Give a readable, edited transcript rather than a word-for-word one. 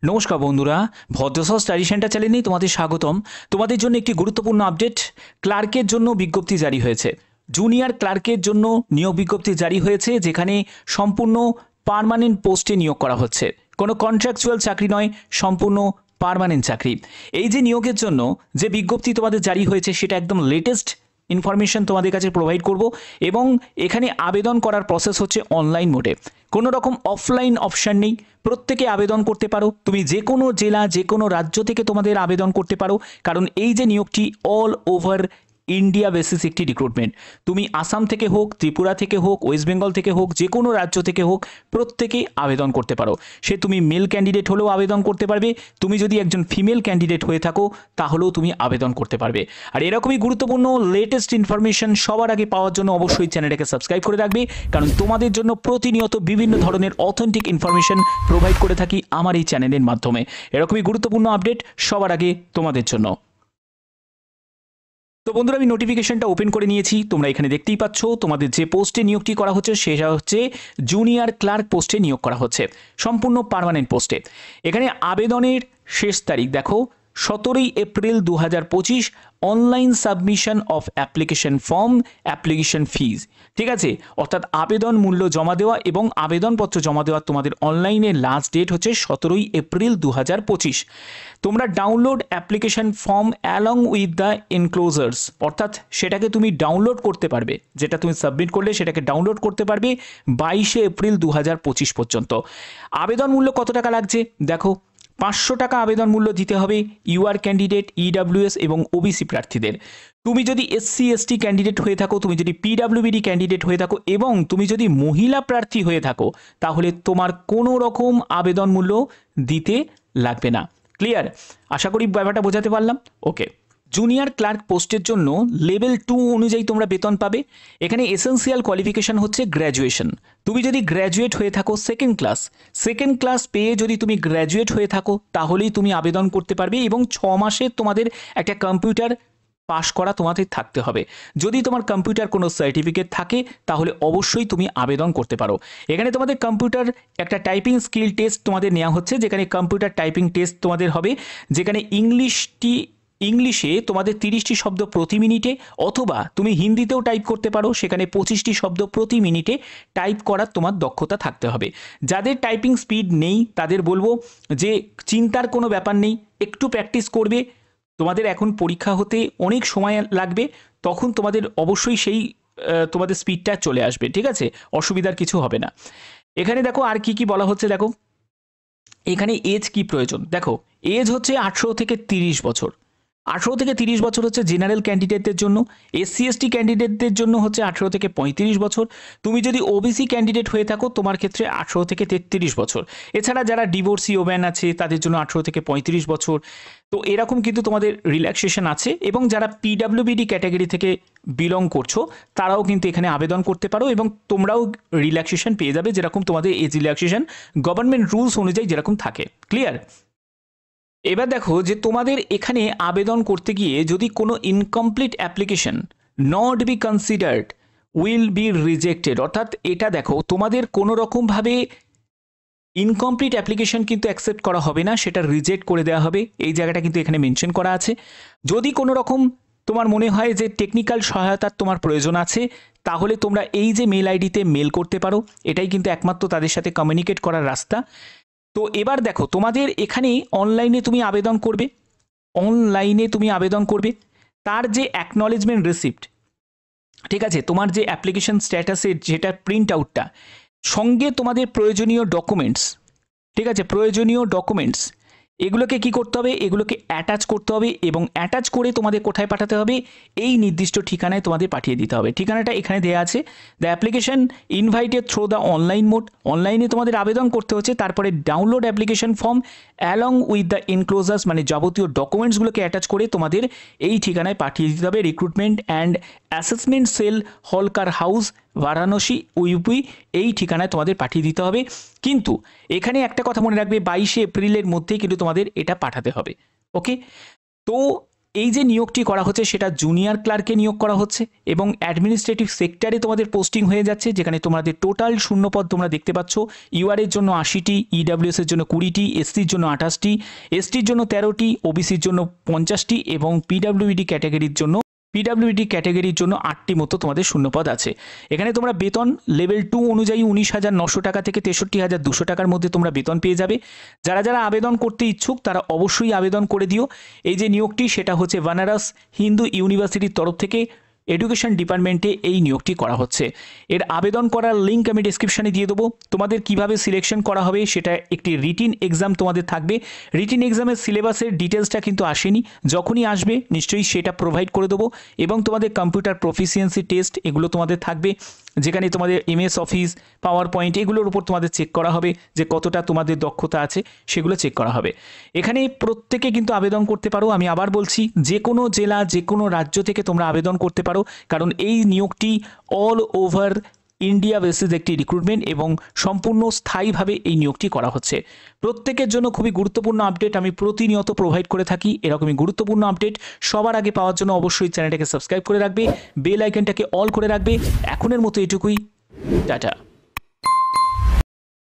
নমস্কার বন্ধুরা, ভদ্রসহ study centre চ্যানেলে তোমাদের স্বাগতম। তোমাদের জন্য একটি গুরুত্বপূর্ণ আপডেট। ক্লার্কের জন্য বিজ্ঞপ্তি জারি হয়েছে। জুনিয়র ক্লার্কের জন্য নিয়োগ বিজ্ঞপ্তি জারি হয়েছে, যেখানে সম্পূর্ণ পার্মানেন্ট পোস্টে নিয়োগ করা হচ্ছে। কোনো কন্ট্রাকচুয়াল চাকরি নয়, সম্পূর্ণ পার্মানেন্ট চাকরি। এই যে নিয়োগের জন্য যে বিজ্ঞপ্তি তোমাদের জারি হয়েছে, সেটা একদম লেটেস্ট ইনফরমেশন তোমাদের কাছে প্রোভাইড করব। এবং এখানে আবেদন করার প্রসেস হচ্ছে অনলাইন মোডে, কোনো রকম অফলাইন অপশান নেই। প্রত্যেকে আবেদন করতে পারো। তুমি যে কোনো জেলা, যে কোনো রাজ্য থেকে তোমাদের আবেদন করতে পারো, কারণ এই যে নিয়োগটি অল ওভার ইন্ডিয়া বেসিস একটি রিক্রুটমেন্ট। তুমি আসাম থেকে হোক, ত্রিপুরা থেকে হোক, ওয়েস্ট বেঙ্গল থেকে হোক, যে কোনো রাজ্য থেকে হোক, প্রত্যেকেই আবেদন করতে পারো। সে তুমি মেল ক্যান্ডিডেট হলেও আবেদন করতে পারবে, তুমি যদি একজন ফিমেল ক্যান্ডিডেট হয়ে থাকো তাহলেও তুমি আবেদন করতে পারবে। আর এরকমই গুরুত্বপূর্ণ লেটেস্ট ইনফরমেশন সবার আগে পাওয়ার জন্য অবশ্যই চ্যানেলটাকে সাবস্ক্রাইব করে রাখবে, কারণ তোমাদের জন্য প্রতিনিয়ত বিভিন্ন ধরনের অথেন্টিক ইনফরমেশন প্রোভাইড করে থাকি আমার এই চ্যানেলের মাধ্যমে। এরকমই গুরুত্বপূর্ণ আপডেট সবার আগে তোমাদের জন্য। তো বন্ধুরা, আমি নোটিফিকেশনটা ওপেন করে নিয়েছি। তোমরা এখানে দেখতেই পাচ্ছ তোমাদের যে পোস্টে নিয়োগটি করা হচ্ছে সেটা হচ্ছে জুনিয়র ক্লার্ক পোস্টে নিয়োগ করা হচ্ছে, সম্পূর্ণ পার্মানেন্ট পোস্টে। এখানে আবেদনের শেষ তারিখ দেখো 17 April 2025। Online submission of application form, application fees, ঠিক আছে। অর্থাৎ আবেদন মূল্য জমা দেওয়া এবং আবেদনপত্র জমা দেওয়া তোমাদের অনলাইনে লাস্ট ডেট হচ্ছে 17 এপ্রিল 2025। তোমরা download application form along with the enclosures, অর্থাৎ সেটাকে তুমি ডাউনলোড করতে পারবে, যেটা তুমি সাবমিট করলে সেটাকে ডাউনলোড করতে পারবে 22 এপ্রিল 2025 পর্যন্ত। আবেদন মূল্য কত টাকা লাগছে দেখো, 500 টাকা আবেদন মূল্য দিতে হবে ইউআর ক্যান্ডিডেট, ইডাব্লিউএস এবং ওবিসি প্রার্থীদের। তুমি যদি এসসি এসটি ক্যান্ডিডেট হয়ে থাকো, তুমি যদি পিডাব্লিউবিডি ক্যান্ডিডেট হয়ে থাকো এবং তুমি যদি মহিলা প্রার্থী হয়ে থাকো, তাহলে তোমার কোনো রকম আবেদন মূল্য দিতে লাগবে না। ক্লিয়ার? আশা করি ব্যাপারটা বোঝাতে পারলাম। ওকে। জুনিয়র ক্লার্ক পোস্টের জন্য লেভেল 2 অনুযায়ী তোমরা বেতন পাবে। এখানে এসেন্সিয়াল কোয়ালিফিকেশন হচ্ছে গ্র্যাজুয়েশন। তুমি যদি গ্র্যাজুয়েট হয়ে থাকো সেকেন্ড ক্লাস পেয়ে যদি তুমি গ্র্যাজুয়েট হয়ে থাকো, তাহলেই তুমি আবেদন করতে পারবে এবং 6 মাসে তোমাদের একটা কম্পিউটার পাস করা তোমাদের থাকতে হবে। যদি তোমার কম্পিউটার কোনো সার্টিফিকেট থাকে তাহলে অবশ্যই তুমি আবেদন করতে পারো। এখানে তোমাদের কম্পিউটার একটা টাইপিং স্কিল টেস্ট তোমাদের নেওয়া হচ্ছে, যেখানে কম্পিউটার টাইপিং টেস্ট তোমাদের হবে, যেখানে ইংলিশে তোমাদের 30টি শব্দ প্রতি মিনিটে, অথবা তুমি হিন্দিতেও টাইপ করতে পারো, সেখানে 25টি শব্দ প্রতি মিনিটে টাইপ করার তোমার দক্ষতা থাকতে হবে। যাদের টাইপিং স্পিড নেই তাদের বলবো যে চিন্তার কোনো ব্যাপার নেই, একটু প্র্যাকটিস করবে। তোমাদের এখন পরীক্ষা হতে অনেক সময় লাগবে, তখন তোমাদের অবশ্যই সেই তোমাদের স্পিডটা চলে আসবে, ঠিক আছে, অসুবিধার কিছু হবে না। এখানে দেখো আর কি কি বলা হচ্ছে, দেখো এখানে এজ কি প্রয়োজন। দেখো এজ হচ্ছে 18 থেকে 30 বছর। 18 থেকে 30 বছর হচ্ছে জেনারেল ক্যান্ডিডেটদের জন্য। এসসি এসটি ক্যান্ডিডেটদের জন্য হচ্ছে 18 থেকে 35 বছর। তুমি যদি ওবিসি ক্যান্ডিডেট হয়ে থাকো তোমার ক্ষেত্রে 18 থেকে 33 বছর। এছাড়া যারা ডিভোর্সি ওম্যান আছে তাদের জন্য 18 থেকে 35 বছর। তো এরকম কিন্তু তোমাদের রিল্যাক্সেশন আছে, এবং যারা পিডাব্লিউবিডি ক্যাটাগরি থেকে বিলং করছো তারাও কিন্তু এখানে আবেদন করতে পারো, এবং তোমরাও রিল্যাক্সেশন পেয়ে যাবে, যেরকম তোমাদের এজ রিল্যাক্সেশন গভর্নমেন্ট রুলস অনুযায়ী যেরকম থাকে। ক্লিয়ার? এবার দেখো যে তোমাদের এখানে আবেদন করতে গিয়ে যদি কোনো incomplete application not be considered will be rejected, অর্থাৎ এটা দেখো তোমাদের কোনো রকমভাবে ইনকমপ্লিট অ্যাপ্লিকেশন কিন্তু অ্যাকসেপ্ট করা হবে না, সেটা রিজেক্ট করে দেওয়া হবে। এই জায়গাটা কিন্তু এখানে মেনশন করা আছে। যদি কোনো রকম তোমার মনে হয় যে টেকনিক্যাল সহায়তার তোমার প্রয়োজন আছে, তাহলে তোমরা এই যে মেল আইডিতে মেল করতে পারো, এটাই কিন্তু একমাত্র তাদের সাথে কমিউনিকেট করার রাস্তা। তো এবার দেখো তোমাদের এখানে অনলাইনে তুমি আবেদন করবে, তার যে অ্যাকনলেজমেন্ট রিসিপ্ট, ঠিক আছে, তোমার যে অ্যাপ্লিকেশন স্ট্যাটাসের যেটা প্রিন্ট আউটটা, সঙ্গে তোমাদের প্রয়োজনীয় ডকুমেন্টস, ঠিক আছে, প্রয়োজনীয় ডকুমেন্টস এগুলোকে কি করতে হবে, এগুলোকে অ্যাটাচ করতে হবে, এবং অ্যাটাচ করে তোমাদের কোথায় পাঠাতে হবে, এই নির্দিষ্ট ঠিকানায় তোমাদের পাঠিয়ে দিতে হবে। ঠিকানাটা এখানে দেওয়া আছে, the application invited through the online mode. অনলাইনে তোমাদের আবেদন করতে হচ্ছে, তারপরে download application form along with the enclosures, মানে যাবতীয় ডকুমেন্টসগুলোকে অ্যাটাচ করে তোমাদের এই ঠিকানায় পাঠিয়ে দিতে হবে। Recruitment and assessment cell, Holkar house, Varanasi, UP, এই ঠিকানায় তোমাদের পাঠিয়ে দিতে হবে। কিন্তু এখানে একটা কথা মনে রাখবে, 22 এপ্রিলের মধ্যে কিন্তু তোমাদের এটা পাঠাতে হবে। ওকে, তো এই যে নিয়োগটি করা হচ্ছে সেটা জুনিয়র ক্লার্কে নিয়োগ করা হচ্ছে এবং অ্যাডমিনিস্ট্রেটিভ সেক্টরে তোমাদের পোস্টিং হয়ে যাচ্ছে, যেখানে তোমাদের টোটাল শূন্যপদ তোমরা দেখতে পাচ্ছ। ইউআর এর জন্য 80টি, ইডাব্লিউএস এর জন্য 20টি, এসসির জন্য 28টি, এসটির জন্য 13টি, ওবিসির জন্য 50টি এবং পিডাব্লিউডি ক্যাটাগরির জন্য 8টি মতো তোমাদের শূন্যপদ আছে। এখানে তোমরা বেতন লেভেল 2 অনুযায়ী 19,900 টাকা থেকে 63,200 টাকার মধ্যে তোমরা বেতন পেয়ে যাবে। যারা যারা আবেদন করতে ইচ্ছুক তারা অবশ্যই আবেদন করে দিও। এই যে নিয়োগটি সেটা হচ্ছে বানারস হিন্দু ইউনিভার্সিটির তরফ থেকে এডুকেশন ডিপার্টমেন্টে এই নিয়োগটি করা হচ্ছে। এর আবেদন করার লিঙ্ক আমি ডেসক্রিপশানে দিয়ে দেবো। তোমাদের কিভাবে সিলেকশন করা হবে সেটা একটি রিটিন এক্সাম তোমাদের থাকবে। রিটিন এক্সামের সিলেবাসের ডিটেলসটা কিন্তু আসেনি, যখনই আসবে নিশ্চয়ই সেটা প্রোভাইড করে দেবো এবং তোমাদের কম্পিউটার প্রফিসিয়েন্সি টেস্ট এগুলো তোমাদের থাকবে, যেখানে তোমাদের এমএস অফিস, পাওয়ার পয়েন্ট এগুলোর উপর তোমাদের চেক করা হবে যে কতটা তোমাদের দক্ষতা আছে, সেগুলো চেক করা হবে। এখানে প্রত্যেকে কিন্তু আবেদন করতে পারো। আমি আবার বলছি, যে কোনো জেলা, যে কোনো রাজ্য থেকে তোমরা আবেদন করতে পারো, কারণ এই নিয়োগটি অল ওভার ইন্ডিয়া বেসিস একটি রিক্রুটমেন্ট এবং সম্পূর্ণ স্থায়ীভাবে এই নিয়োগটি করা হচ্ছে। প্রত্যেকের জন্য খুবই গুরুত্বপূর্ণ আপডেট আমি প্রতিনিয়ত প্রোভাইড করে থাকি। এরকমই গুরুত্বপূর্ণ আপডেট সবার আগে পাওয়ার জন্য অবশ্যই চ্যানেলটাকে সাবস্ক্রাইব করে রাখবে, বেল আইকনটাকে অল করে রাখবে। এখনের মতো এটুকুই, টাটা।